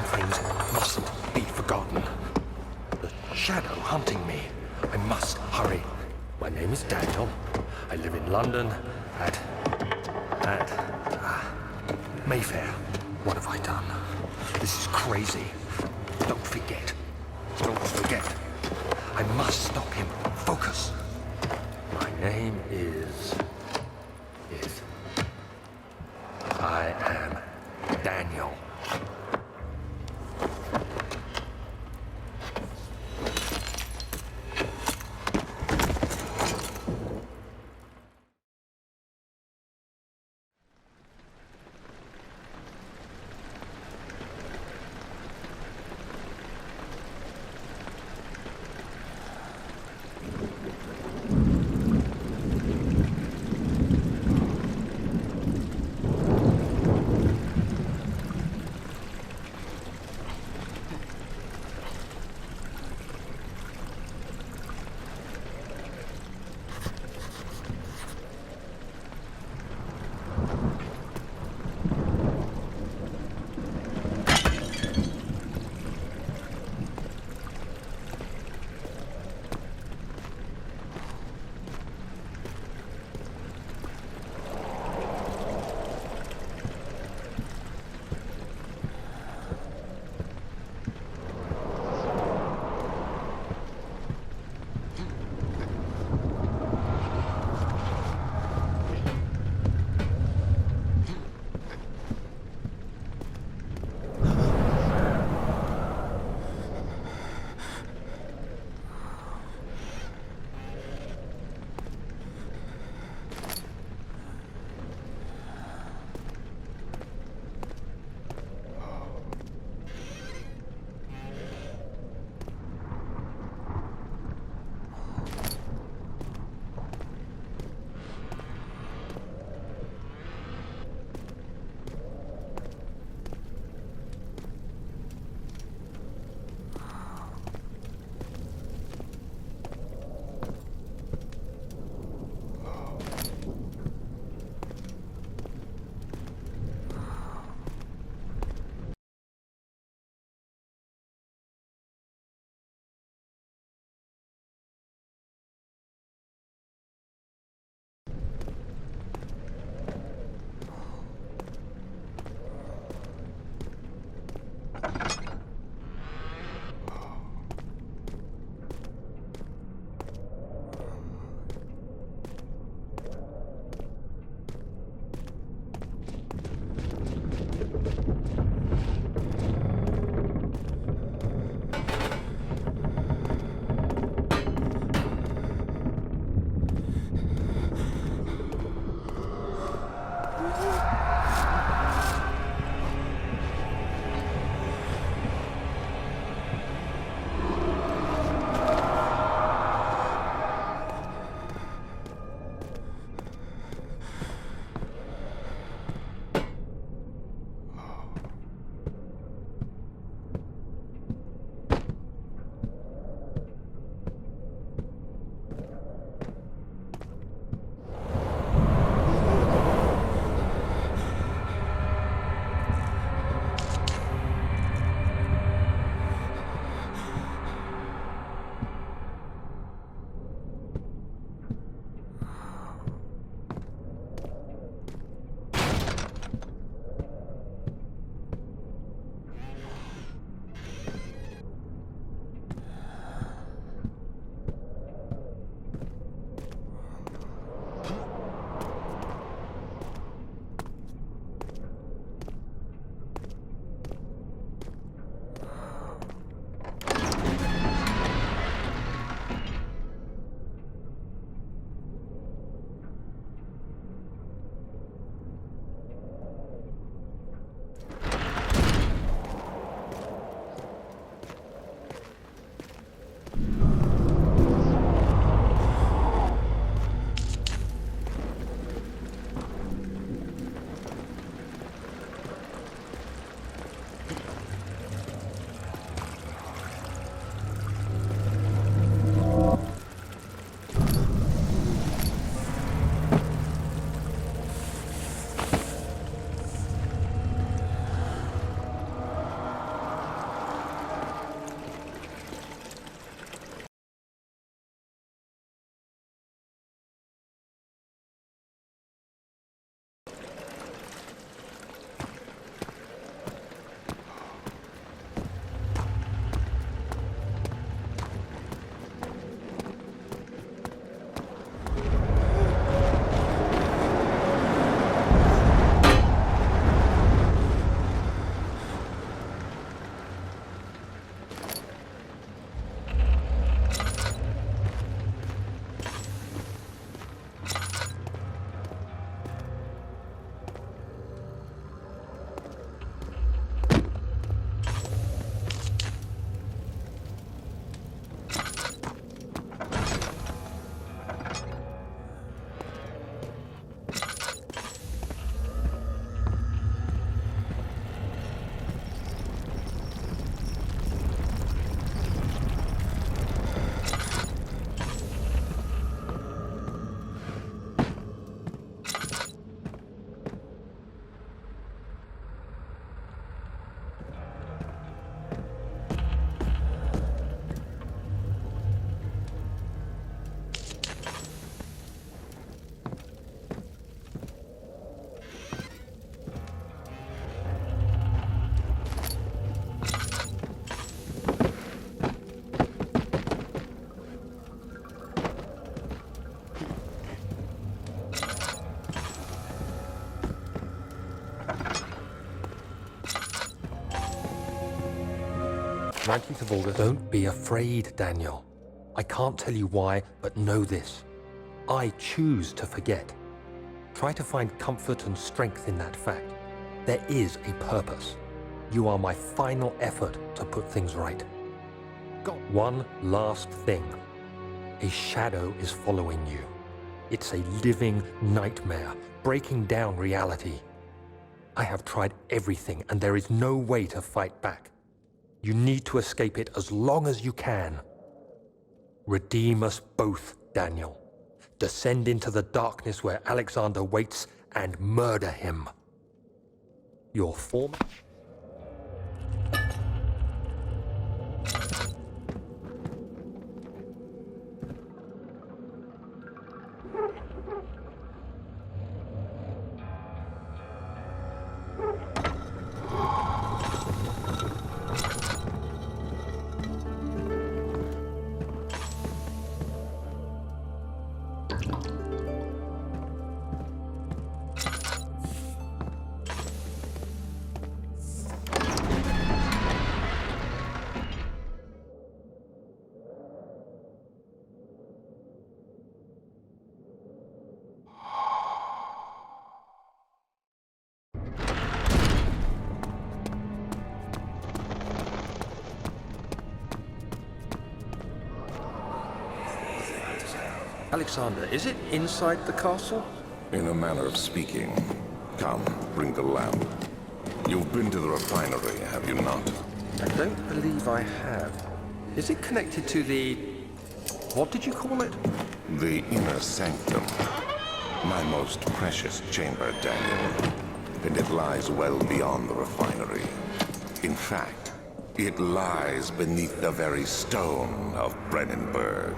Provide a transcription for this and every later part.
things mustn't be forgotten. The shadow hunting me. I must hurry. My name is Daniel. I live in London at Mayfair. What have I done? This is crazy. Don't forget. Don't forget. I must stop him. Focus. My name is... I am Daniel. 19th of August. Don't be afraid, Daniel. I can't tell you why, but know this. I choose to forget. Try to find comfort and strength in that fact. There is a purpose. You are my final effort to put things right. Got one last thing. A shadow is following you. It's a living nightmare, breaking down reality. I have tried everything, and there is no way to fight back. You need to escape it as long as you can. Redeem us both, Daniel. Descend into the darkness where Alexander waits and murder him. Your former... Alexander, is it inside the castle? In a manner of speaking. Come, bring the lamp. You've been to the refinery, have you not? I don't believe I have. Is it connected to the... what did you call it? The inner sanctum. My most precious chamber, Daniel. And it lies well beyond the refinery. In fact, it lies beneath the very stone of Brennenburg.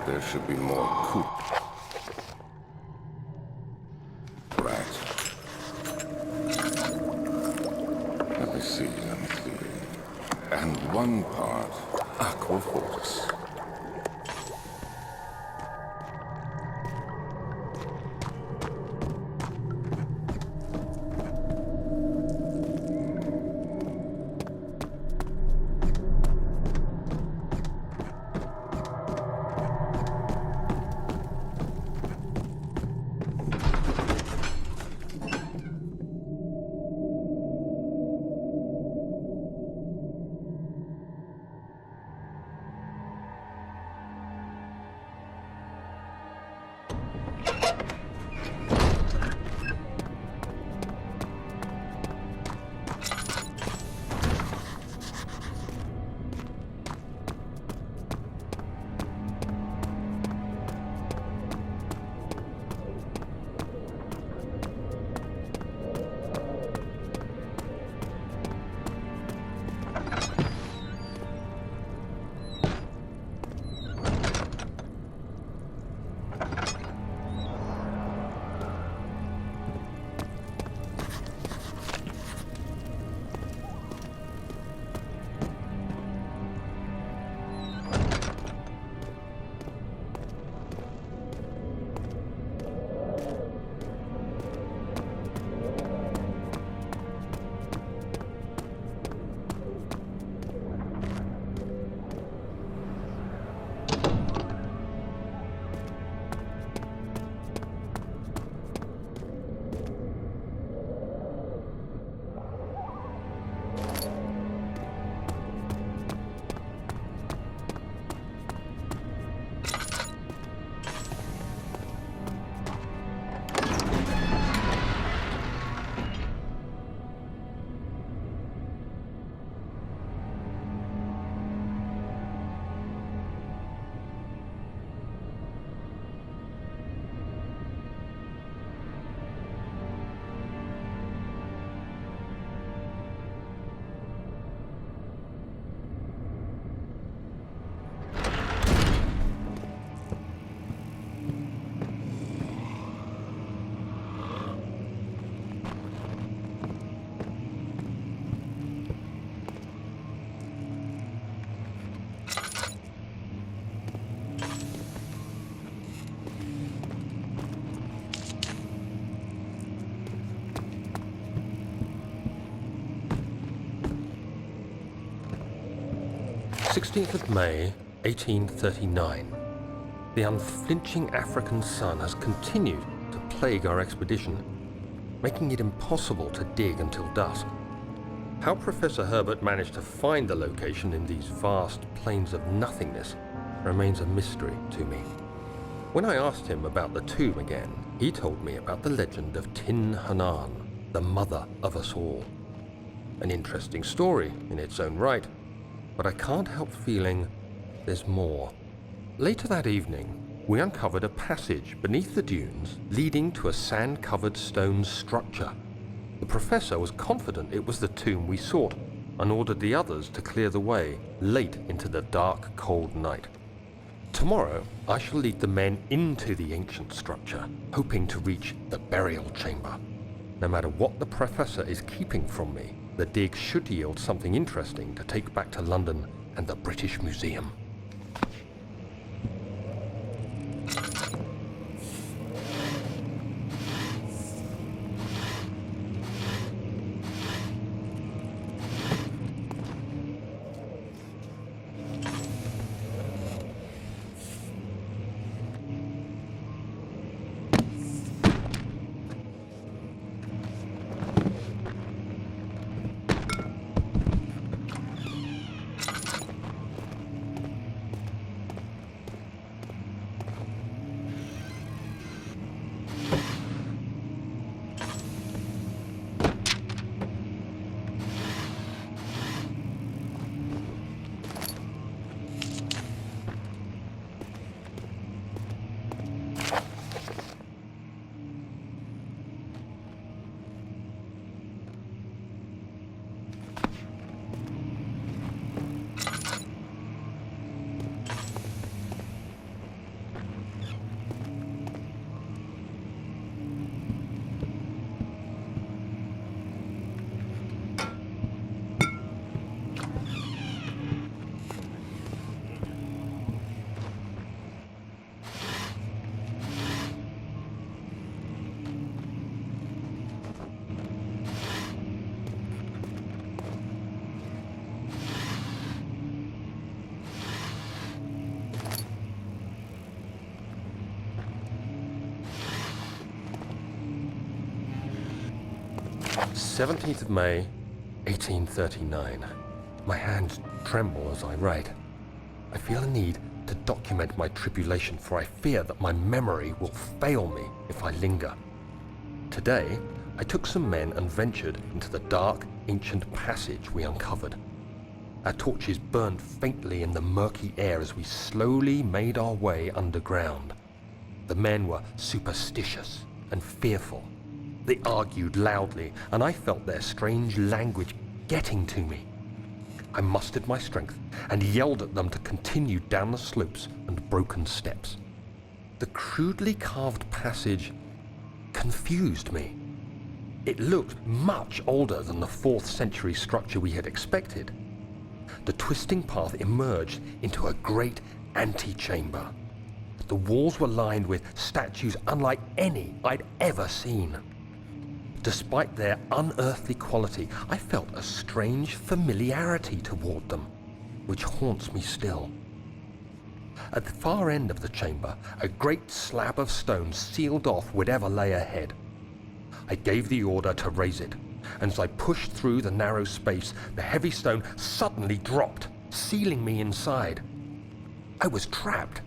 There should be more coop. Right. Let me see. And one part aquaforce. 16th of May, 1839. The unflinching African sun has continued to plague our expedition, making it impossible to dig until dusk. How Professor Herbert managed to find the location in these vast plains of nothingness remains a mystery to me. When I asked him about the tomb again, he told me about the legend of Tin Hanan, the mother of us all. An interesting story in its own right, but I can't help feeling there's more. Later that evening, we uncovered a passage beneath the dunes leading to a sand-covered stone structure. The professor was confident it was the tomb we sought and ordered the others to clear the way late into the dark, cold night. Tomorrow, I shall lead the men into the ancient structure, hoping to reach the burial chamber. No matter what the professor is keeping from me, the dig should yield something interesting to take back to London and the British Museum. "17th of May, 1839. My hands tremble as I write. I feel a need to document my tribulation, for I fear that my memory will fail me if I linger. Today, I took some men and ventured into the dark, ancient passage we uncovered. Our torches burned faintly in the murky air as we slowly made our way underground. The men were superstitious and fearful. They argued loudly, and I felt their strange language getting to me. I mustered my strength and yelled at them to continue down the slopes and broken steps. The crudely carved passage confused me. It looked much older than the 4th century structure we had expected. The twisting path emerged into a great antechamber. The walls were lined with statues unlike any I'd ever seen. Despite their unearthly quality, I felt a strange familiarity toward them, which haunts me still. At the far end of the chamber, a great slab of stone sealed off whatever lay ahead. I gave the order to raise it, and as I pushed through the narrow space, the heavy stone suddenly dropped, sealing me inside. I was trapped.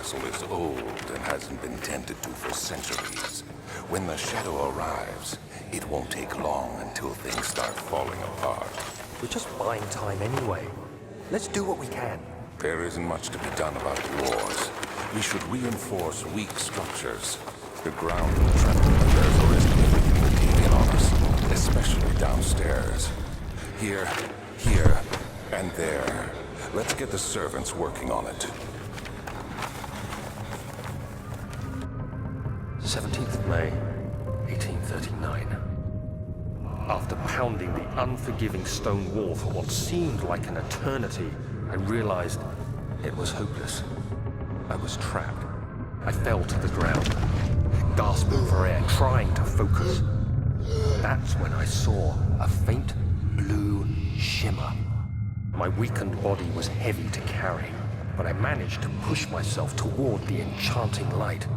castle is old and hasn't been tended to for centuries. When the shadow arrives, it won't take long until things start falling apart. We're just buying time anyway. Let's do what we can. There isn't much to be done about yours. We should reinforce weak structures. The ground will tremble and there's a risk of everything will cave in on us, especially downstairs. Here, and there. Let's get the servants working on it. 17th of May, 1839. After pounding the unforgiving stone wall for what seemed like an eternity, I realized it was hopeless. I was trapped. I fell to the ground, gasping for air, trying to focus. That's when I saw a faint blue shimmer. My weakened body was heavy to carry, but I managed to push myself toward the enchanting light.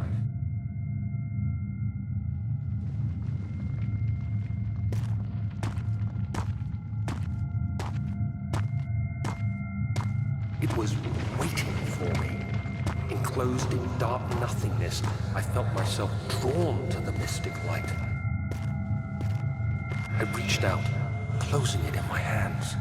It was waiting for me. Enclosed in dark nothingness, I felt myself drawn to the mystic light. I reached out, closing it in my hands.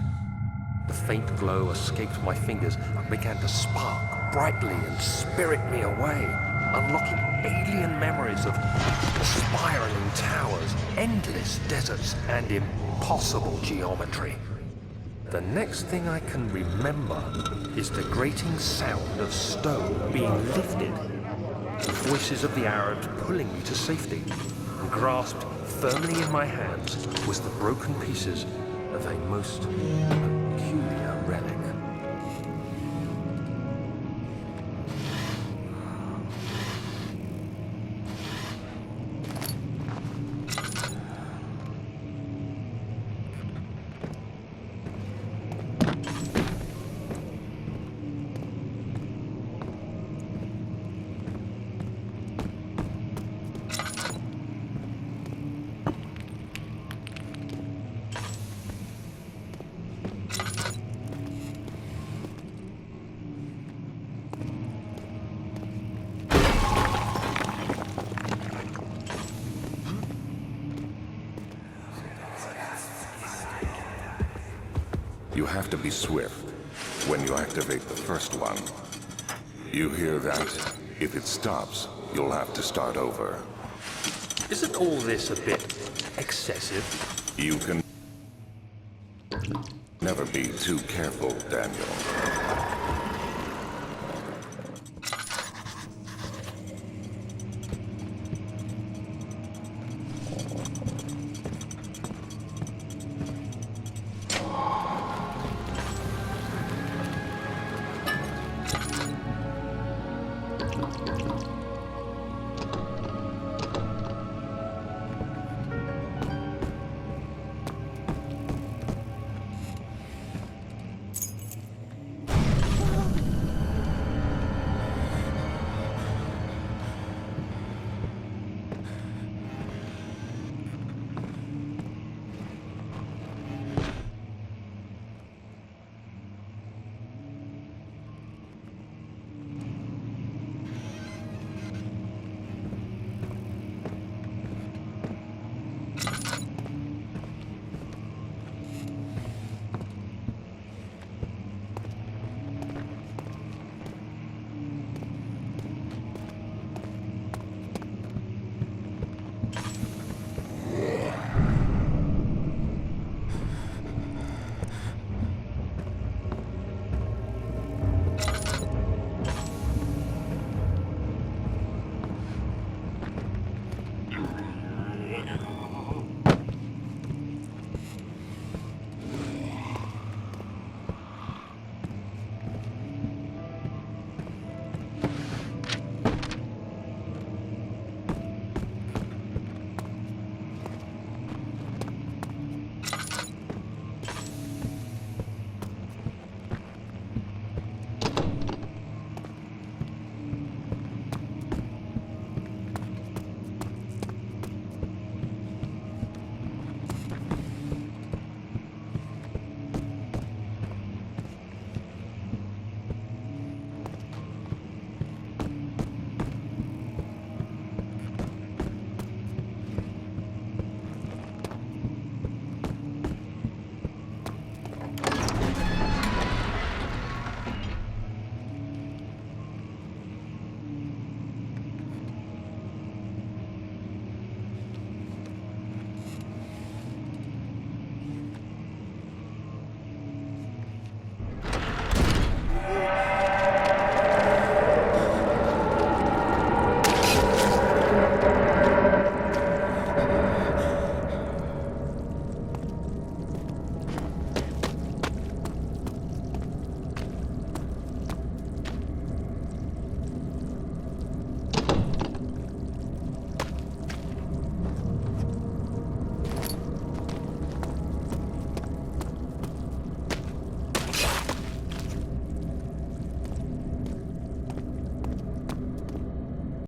The faint glow escaped my fingers and began to spark brightly and spirit me away, unlocking alien memories of spiraling towers, endless deserts, and impossible geometry. The next thing I can remember is the grating sound of stone being lifted, the voices of the Arabs pulling me to safety, and grasped firmly in my hands was the broken pieces of a most peculiar relic. You have to be swift when you activate the first one. You hear that? If it stops, you'll have to start over. Isn't all this a bit excessive? You can never be too careful, Daniel.